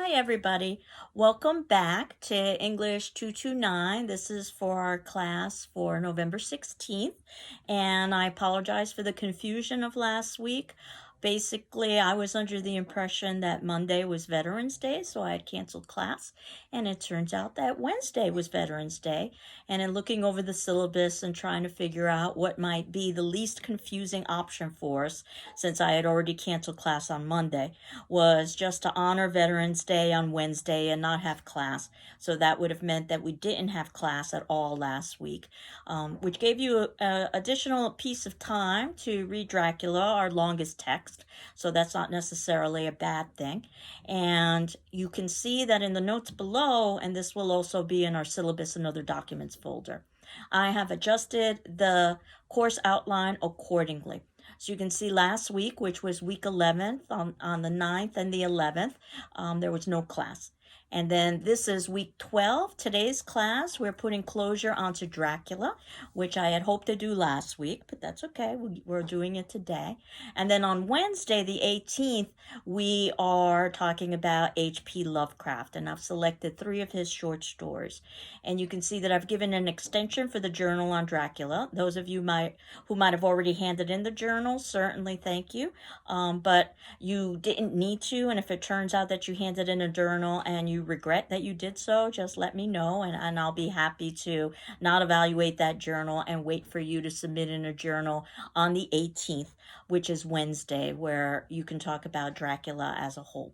Hi, everybody. Welcome back to English 229. This is for our class for November 16th, and I apologize for the confusion of last week. Basically, I was under the impression that Monday was Veterans Day, so I had canceled class, and it turns out that Wednesday was Veterans Day. And in looking over the syllabus and trying to figure out what might be the least confusing option for us, since I had already canceled class on Monday, was just to honor Veterans Day on Wednesday and not have class. So that would have meant that we didn't have class at all last week, which gave you an additional piece of time to read Dracula, our longest text. So that's not necessarily a bad thing. And you can see that in the notes below, and this will also be in our syllabus and other documents folder, I have adjusted the course outline accordingly. So you can see last week, which was week 11th, on the 9th and the 11th, there was no class. And then this is week 12, today's class. We're putting closure onto Dracula, which I had hoped to do last week, but that's okay. We're doing it today. And then on Wednesday, the 18th, we are talking about H.P. Lovecraft, and I've selected 3 of his short stories. And you can see that I've given an extension for the journal on Dracula. Those of you who might have already handed in the journal, certainly thank you. But you didn't need to, and if it turns out that you handed in a journal and you regret that you did so, just let me know, and I'll be happy to not evaluate that journal and wait for you to submit in a journal on the 18th, which is Wednesday, where you can talk about Dracula as a whole.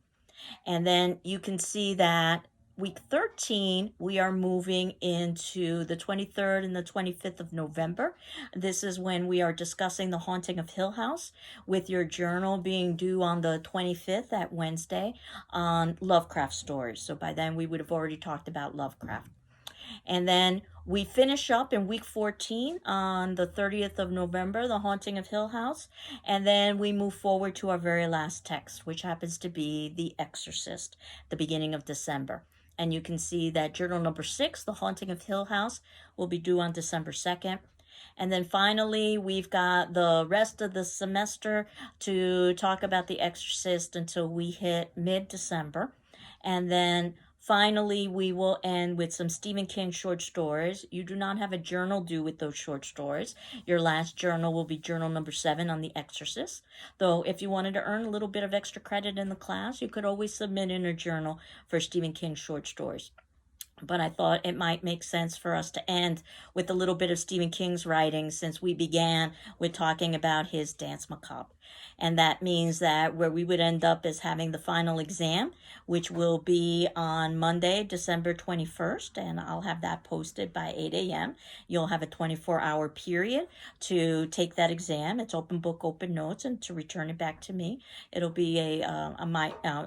And then you can see that week 13, we are moving into the 23rd and the 25th of November. This is when we are discussing The Haunting of Hill House, with your journal being due on the 25th at Wednesday on Lovecraft stories. So by then we would have already talked about Lovecraft. And then we finish up in week 14 on the 30th of November, The Haunting of Hill House. And then we move forward to our very last text, which happens to be The Exorcist, the beginning of December. And you can see that journal number 6, The Haunting of Hill House, will be due on December 2nd. And then finally, we've got the rest of the semester to talk about The Exorcist until we hit mid-December. And then finally, we will end with some Stephen King short stories. You do not have a journal due with those short stories. Your last journal will be journal number 7 on The Exorcist. Though if you wanted to earn a little bit of extra credit in the class, you could always submit in a journal for Stephen King short stories. But I thought it might make sense for us to end with a little bit of Stephen King's writing, since we began with talking about his Danse Macabre. And that means that where we would end up is having the final exam, which will be on Monday, December 21st, and I'll have that posted by 8 a.m. You'll have a 24-hour period to take that exam. It's open book, open notes, and to return it back to me. It'll be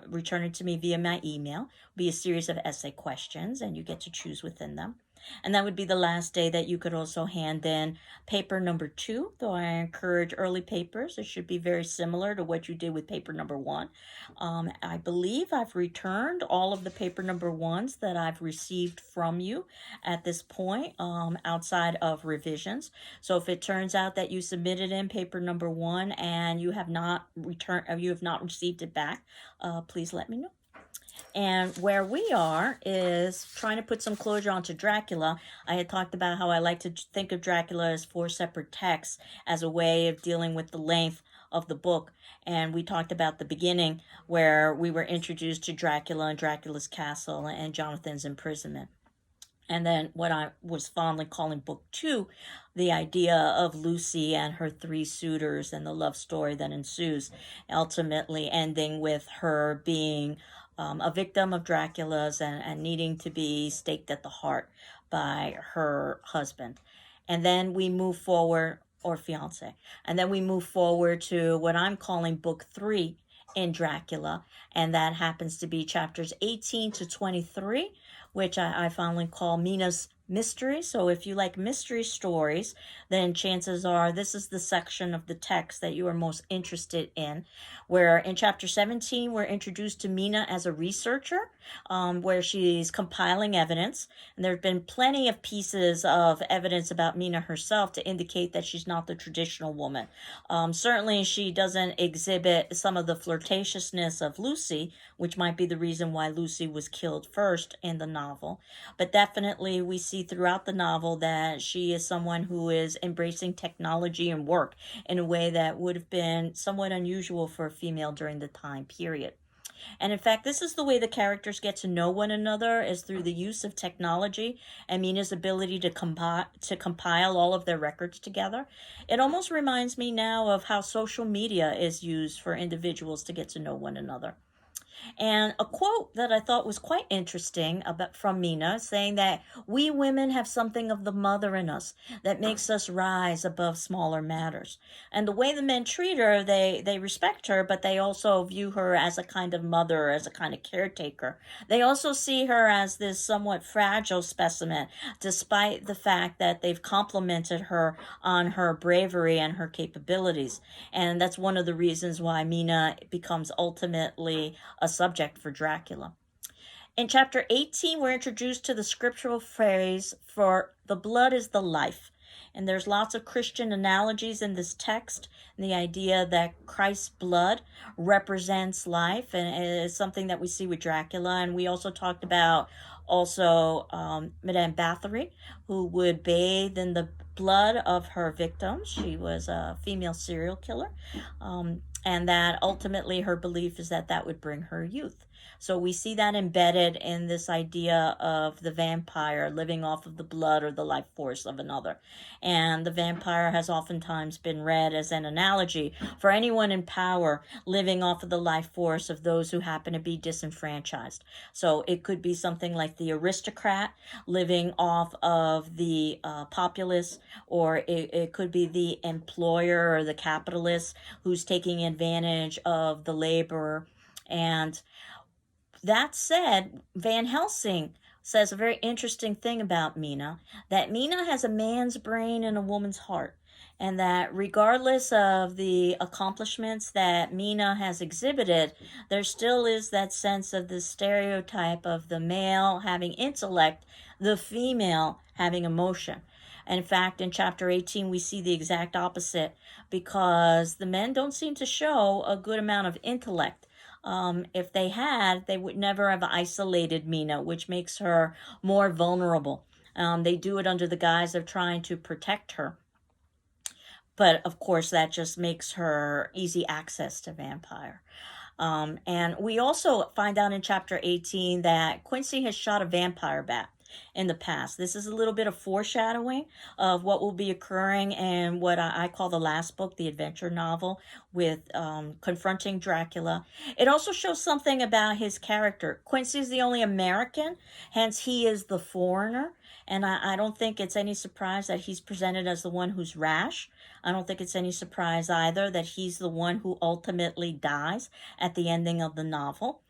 return it to me via my email. It'll be a series of essay questions, and you get to choose within them. And that would be the last day that you could also hand in paper number 2, though I encourage early papers. It should be very similar to what you did with paper number 1. I believe I've returned all of the paper number 1s that I've received from you at this point, outside of revisions. So if it turns out that you submitted in paper number 1 and you have not received it back, please let me know. And where we are is trying to put some closure onto Dracula. I had talked about how I like to think of Dracula as 4 separate texts as a way of dealing with the length of the book. And we talked about the beginning, where we were introduced to Dracula and Dracula's castle and Jonathan's imprisonment. And then what I was fondly calling book 2, the idea of Lucy and her 3 suitors and the love story that ensues, ultimately ending with her being a victim of Dracula's and needing to be staked at the heart by her husband. And then we move forward, or fiance. And then we move forward to what I'm calling book 3 in Dracula. And that happens to be chapters 18 to 23, which I fondly call Mina's mystery. So if you like mystery stories, then chances are this is the section of the text that you are most interested in. Where in chapter 17, we're introduced to Mina as a researcher, where she's compiling evidence. And there have been plenty of pieces of evidence about Mina herself to indicate that she's not the traditional woman. Certainly she doesn't exhibit some of the flirtatiousness of Lucy, which might be the reason why Lucy was killed first in the novel. But definitely we see throughout the novel that she is someone who is embracing technology and work in a way that would have been somewhat unusual for a female during the time period. And in fact, this is the way the characters get to know one another, is through the use of technology and Mina's ability to compile all of their records together. It almost reminds me now of how social media is used for individuals to get to know one another. And a quote that I thought was quite interesting about from Mina, saying that we women have something of the mother in us that makes us rise above smaller matters. And the way the men treat her, they respect her, but they also view her as a kind of mother, as a kind of caretaker. They also see her as this somewhat fragile specimen, despite the fact that they've complimented her on her bravery and her capabilities. And that's one of the reasons why Mina becomes ultimately a subject for Dracula. In chapter 18, we're introduced to the scriptural phrase for the blood is the life. And there's lots of Christian analogies in this text, and the idea that Christ's blood represents life, and it is something that we see with Dracula. And we also talked about Madame Bathory, who would bathe in the blood of her victims. She was a female serial killer, and that ultimately her belief is that that would bring her youth. So we see that embedded in this idea of the vampire living off of the blood or the life force of another. And the vampire has oftentimes been read as an analogy for anyone in power living off of the life force of those who happen to be disenfranchised. So it could be something like the aristocrat living off of the populace, or it could be the employer or the capitalist who's taking advantage of the laborer. And that said, Van Helsing says a very interesting thing about Mina, that Mina has a man's brain and a woman's heart, and that regardless of the accomplishments that Mina has exhibited, there still is that sense of the stereotype of the male having intellect, the female having emotion. And in fact, in chapter 18, we see the exact opposite, because the men don't seem to show a good amount of intellect. If they had, they would never have isolated Mina, which makes her more vulnerable. They do it under the guise of trying to protect her. But of course, that just makes her easy access to vampire. And we also find out in chapter 18 that Quincy has shot a vampire bat in the past. This is a little bit of foreshadowing of what will be occurring in what I call the last book, the adventure novel, with confronting Dracula. It also shows something about his character. Quincy is the only American, hence he is the foreigner. And I don't think it's any surprise that he's presented as the one who's rash. I don't think it's any surprise either that he's the one who ultimately dies at the ending of the novel.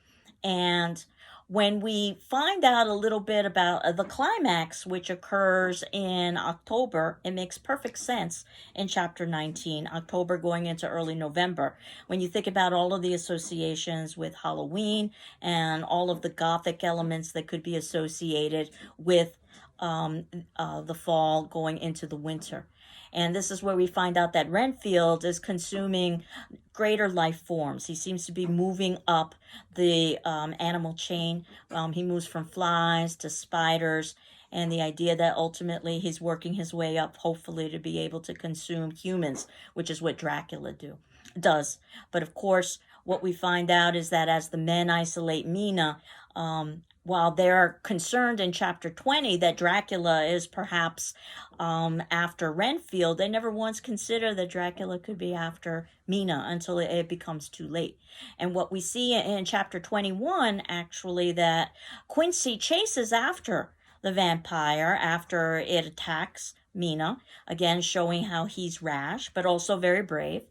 And when we find out a little bit about the climax, which occurs in October, it makes perfect sense in chapter 19, October going into early November. When you think about all of the associations with Halloween and all of the Gothic elements that could be associated with the fall going into the winter. And this is where we find out that Renfield is consuming greater life forms. He seems to be moving up the animal chain. He moves from flies to spiders, and the idea that ultimately he's working his way up, hopefully to be able to consume humans, which is what Dracula does. But of course, what we find out is that as the men isolate Mina, while they're concerned in chapter 20 that Dracula is perhaps after Renfield, they never once consider that Dracula could be after Mina until it becomes too late. And what we see in chapter 21, actually, that Quincy chases after the vampire after it attacks Mina, again showing how he's rash, but also very brave.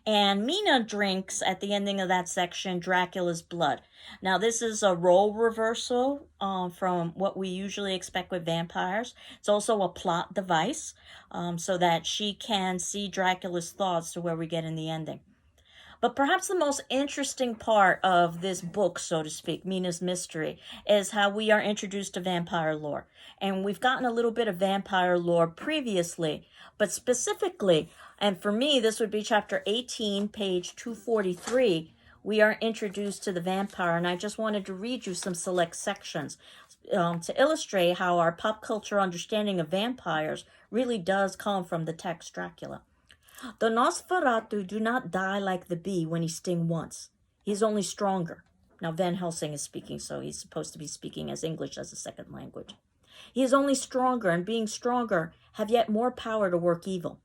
And Mina drinks, at the ending of that section, Dracula's blood. Now, this is a role reversal from what we usually expect with vampires. It's also a plot device so that she can see Dracula's thoughts to where we get in the ending. But perhaps the most interesting part of this book, so to speak, Mina's Mystery, is how we are introduced to vampire lore. And we've gotten a little bit of vampire lore previously, but specifically, and for me, this would be chapter 18, page 243, we are introduced to the vampire, and I just wanted to read you some select sections to illustrate how our pop culture understanding of vampires really does come from the text Dracula. The Nosferatu do not die like the bee when he sting once. He is only stronger. Now, Van Helsing is speaking, so he's supposed to be speaking as English as a second language. He is only stronger, and being stronger, have yet more power to work evil.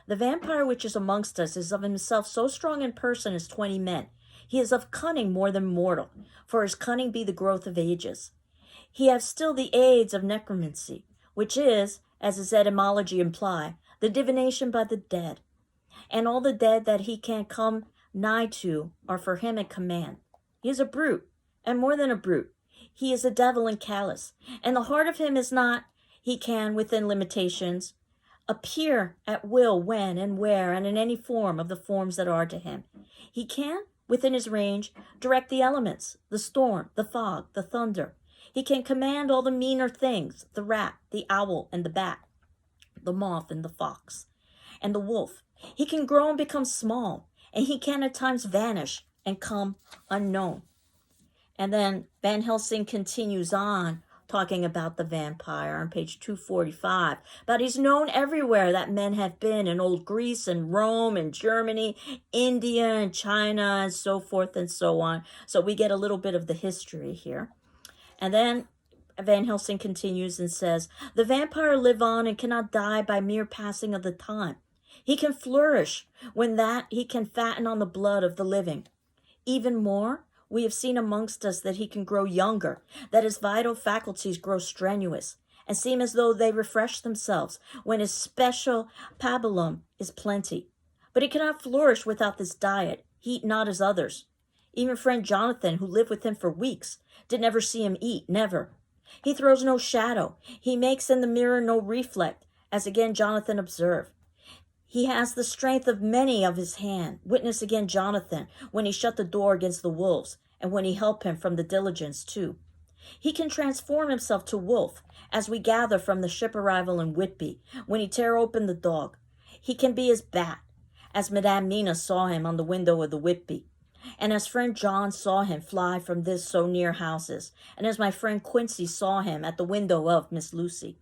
The vampire which is amongst us is of himself so strong in person as 20 men. He is of cunning more than mortal, for his cunning be the growth of ages. He has still the aids of necromancy, which is, as his etymology imply, the divination by the dead. And all the dead that he can come nigh to are for him at command. He is a brute, and more than a brute. He is a devil in callous, and the heart of him is not, he can, within limitations, appear at will when and where and in any form of the forms that are to him. He can, within his range, direct the elements, the storm, the fog, the thunder. He can command all the meaner things, the rat, the owl, and the bat, the moth and the fox, and the wolf. He can grow and become small, and he can at times vanish and come unknown. And then Van Helsing continues on talking about the vampire on page 245. But he's known everywhere that men have been in old Greece and Rome and Germany, India and China and so forth and so on. So we get a little bit of the history here. And then Van Helsing continues and says, the vampire live on and cannot die by mere passing of the time. He can flourish when that he can fatten on the blood of the living. Even more, we have seen amongst us that he can grow younger, that his vital faculties grow strenuous, and seem as though they refresh themselves when his special pabulum is plenty. But he cannot flourish without this diet, he eat not as others. Even friend Jonathan, who lived with him for weeks, did never see him eat, never. He throws no shadow, he makes in the mirror no reflect, as again Jonathan observed. He has the strength of many of his hand. Witness again Jonathan, when he shut the door against the wolves, and when he helped him from the diligence too. He can transform himself to wolf, as we gather from the ship arrival in Whitby, when he tear open the dog. He can be as bat, as Madame Nina saw him on the window of the Whitby, and as friend John saw him fly from this so near houses, and as my friend Quincy saw him at the window of Miss Lucy.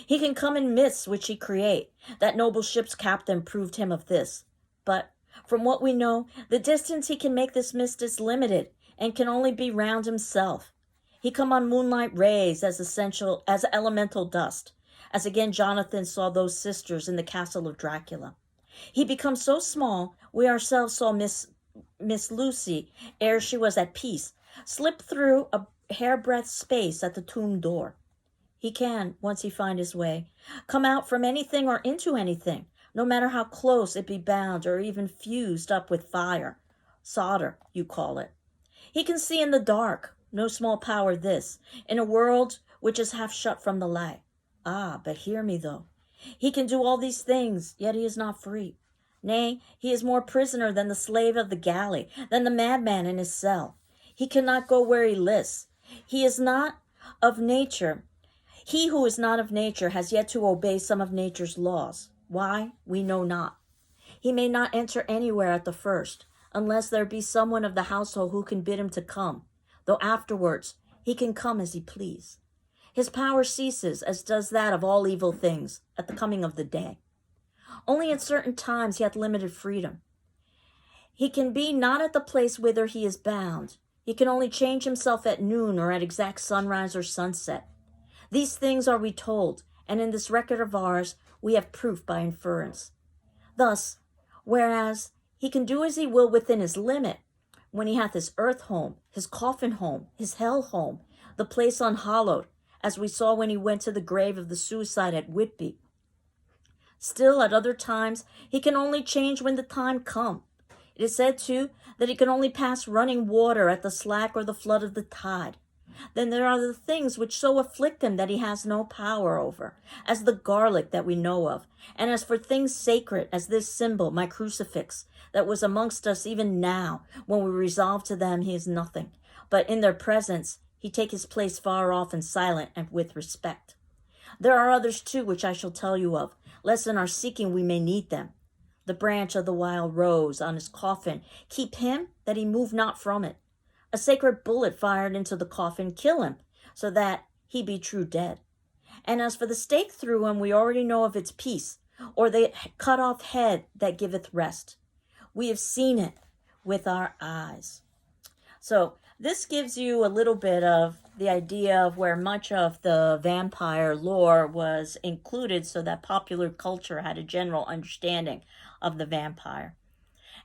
He can come in mists which he create. That noble ship's captain proved him of this. But, from what we know, the distance he can make this mist is limited, and can only be round himself. He come on moonlight rays as elemental dust, as again Jonathan saw those sisters in the castle of Dracula. He becomes so small, we ourselves saw Miss Lucy, ere she was at peace, slip through a hairbreadth space at the tomb door. He can, once he find his way, come out from anything or into anything, no matter how close it be bound or even fused up with fire. Solder, you call it. He can see in the dark, no small power this, in a world which is half shut from the light. Ah, but hear me though. He can do all these things, yet he is not free. Nay, he is more prisoner than the slave of the galley, than the madman in his cell. He cannot go where he lists. He is not of nature. He who is not of nature has yet to obey some of nature's laws. Why, we know not. He may not enter anywhere at the first, unless there be someone of the household who can bid him to come, though afterwards he can come as he please. His power ceases, as does that of all evil things, at the coming of the day. Only at certain times he hath limited freedom. He can be not at the place whither he is bound. He can only change himself at noon or at exact sunrise or sunset. These things are we told, and in this record of ours we have proof by inference. Thus, whereas he can do as he will within his limit, when he hath his earth home, his coffin home, his hell home, the place unhallowed, as we saw when he went to the grave of the suicide at Whitby. Still, at other times, he can only change when the time come. It is said, too, that he can only pass running water at the slack or the flood of the tide. Then there are the things which so afflict him that he has no power over, as the garlic that we know of, and as for things sacred, as this symbol, my crucifix, that was amongst us even now, when we resolve to them he is nothing, but in their presence he take his place far off and silent and with respect. There are others too which I shall tell you of, lest in our seeking we may need them. the branch of the wild rose on his coffin. Keep him that he move not from it. A sacred bullet fired into the coffin, kill him, so that he be true dead. And as for the stake through him, we already know of its peace, or the cut off head that giveth rest. We have seen it with our eyes. So this gives you a little bit of the idea of where much of the vampire lore was included so that popular culture had a general understanding of the vampire.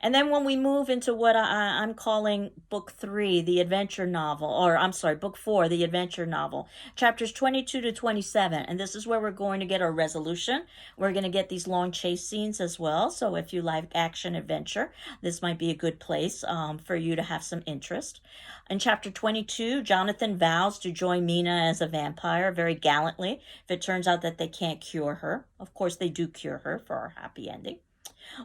And then when we move into what I'm calling book 3, the adventure novel, or I'm sorry, book 4, the adventure novel, chapters 22 to 27. And this is where we're going to get our resolution. We're going to get these long chase scenes as well. So if you like action adventure, this might be a good place for you to have some interest. In chapter 22, Jonathan vows to join Mina as a vampire very gallantly if it turns out that they can't cure her. Of course, they do cure her for our happy ending.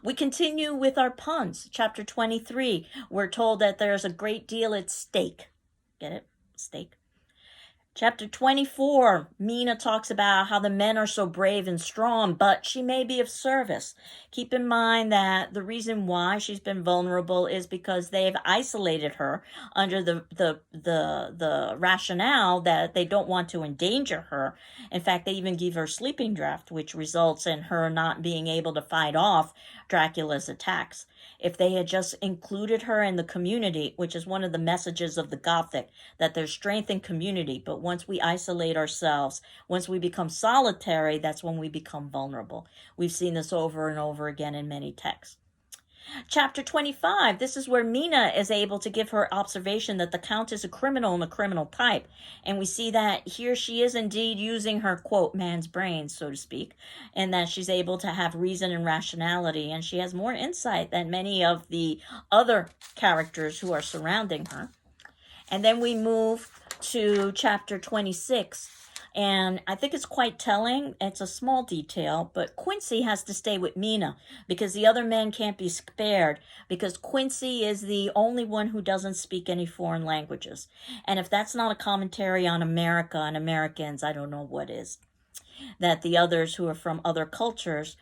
We continue with our puns. Chapter 23, we're told that there's a great deal at stake. Get it? Stake. Chapter 24, Mina talks about how the men are so brave and strong, but she may be of service. Keep in mind that the reason why she's been vulnerable is because they've isolated her under the rationale that they don't want to endanger her. In fact, they even give her sleeping draft, which results in her not being able to fight off Dracula's attacks. If they had just included her in the community, which is one of the messages of the Gothic, that there's strength in community, but once we isolate ourselves, once we become solitary, that's when we become vulnerable. We've seen this over and over again in many texts. Chapter 25, this is where Mina is able to give her observation that the Count is a criminal and a criminal type. And we see that here she is indeed using her, quote, man's brain, so to speak, and that she's able to have reason and rationality. And she has more insight than many of the other characters who are surrounding her. And then we move to chapter 26. And I think it's quite telling. It's a small detail, but Quincy has to stay with Mina because the other men can't be spared because Quincy is the only one who doesn't speak any foreign languages. And if that's not a commentary on America and Americans, I don't know what is. That the others who are from other cultures,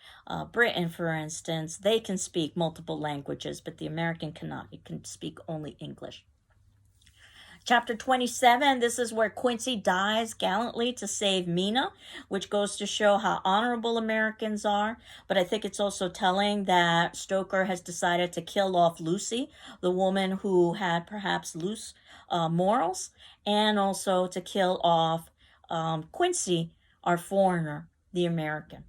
Britain, for instance, they can speak multiple languages, but the American cannot. He can speak only English. Chapter 27, this is where Quincy dies gallantly to save Mina, which goes to show how honorable Americans are. But I think it's also telling that Stoker has decided to kill off Lucy, the woman who had perhaps loose morals, and also to kill off Quincy, our foreigner, the American.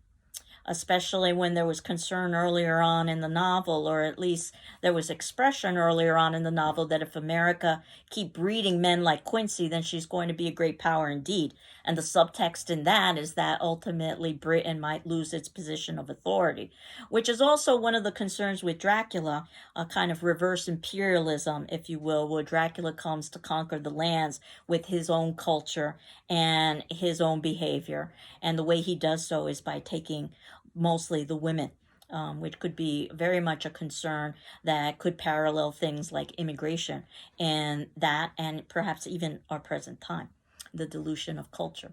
Especially when there was concern earlier on in the novel, or at least there was expression earlier on in the novel that if America keep breeding men like Quincy, then she's going to be a great power indeed. And the subtext in that is that ultimately Britain might lose its position of authority, which is also one of the concerns with Dracula, a kind of reverse imperialism, if you will, where Dracula comes to conquer the lands with his own culture and his own behavior. And the way he does so is by taking mostly the women, which could be very much a concern that could parallel things like immigration and perhaps even our present time, the dilution of culture.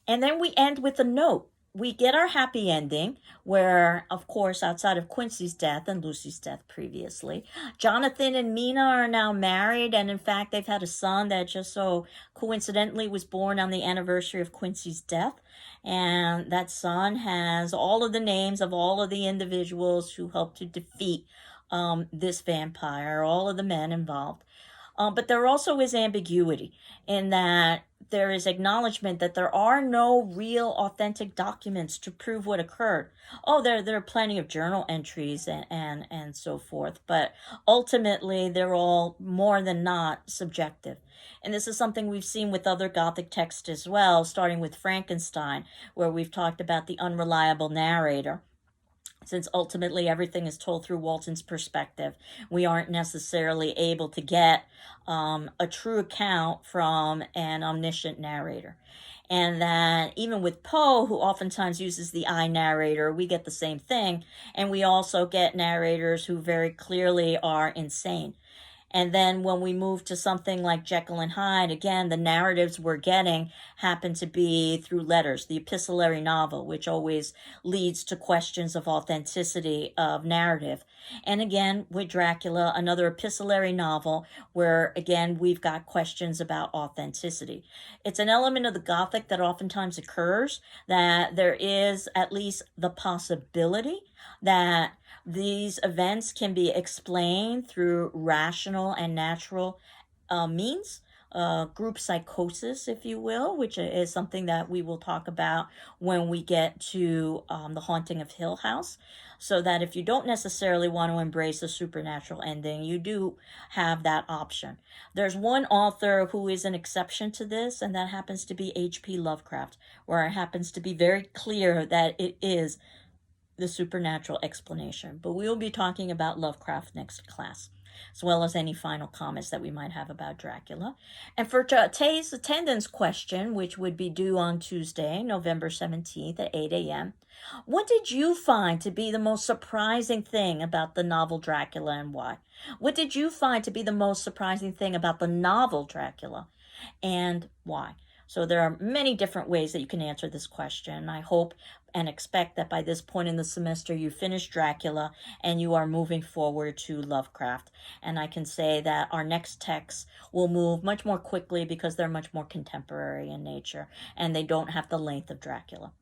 And then we end with a note. We get our happy ending where, of course, outside of Quincy's death and Lucy's death previously, Jonathan and Mina are now married. And in fact, they've had a son that just so coincidentally was born on the anniversary of Quincy's death. And that son has all of the names of all of the individuals who helped to defeat this vampire, all of the men involved. But there also is ambiguity in that there is acknowledgement that there are no real authentic documents to prove what occurred. Oh, there are plenty of journal entries and so forth, but ultimately they're all more than not subjective. And this is something we've seen with other Gothic texts as well, starting with Frankenstein, where we've talked about the unreliable narrator. Since ultimately everything is told through Walton's perspective, we aren't necessarily able to get a true account from an omniscient narrator. And that even with Poe, who oftentimes uses the I narrator, we get the same thing. And we also get narrators who very clearly are insane. And then when we move to something like Jekyll and Hyde, again, the narratives we're getting happen to be through letters, the epistolary novel, which always leads to questions of authenticity of narrative. And again, with Dracula, another epistolary novel where, again, we've got questions about authenticity. It's an element of the Gothic that oftentimes occurs, that there is at least the possibility that these events can be explained through rational and natural means, group psychosis, if you will, which is something that we will talk about when we get to The Haunting of Hill House. So that if you don't necessarily want to embrace a supernatural ending, you do have that option. There's one author who is an exception to this, and that happens to be H.P. Lovecraft, where it happens to be very clear that it is the supernatural explanation. But we will be talking about Lovecraft next class, as well as any final comments that we might have about Dracula. And for today's attendance question, which would be due on Tuesday, November 17th at 8 a.m., what did you find to be the most surprising thing about the novel Dracula, and why? What did you find to be the most surprising thing about the novel Dracula, and why? So there are many different ways that you can answer this question. I hope and expect that by this point in the semester you finish Dracula and you are moving forward to Lovecraft. And I can say that our next texts will move much more quickly because they're much more contemporary in nature and they don't have the length of Dracula.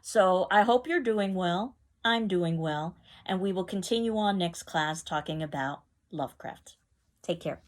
So I hope you're doing well. I'm doing well. And we will continue on next class talking about Lovecraft. Take care.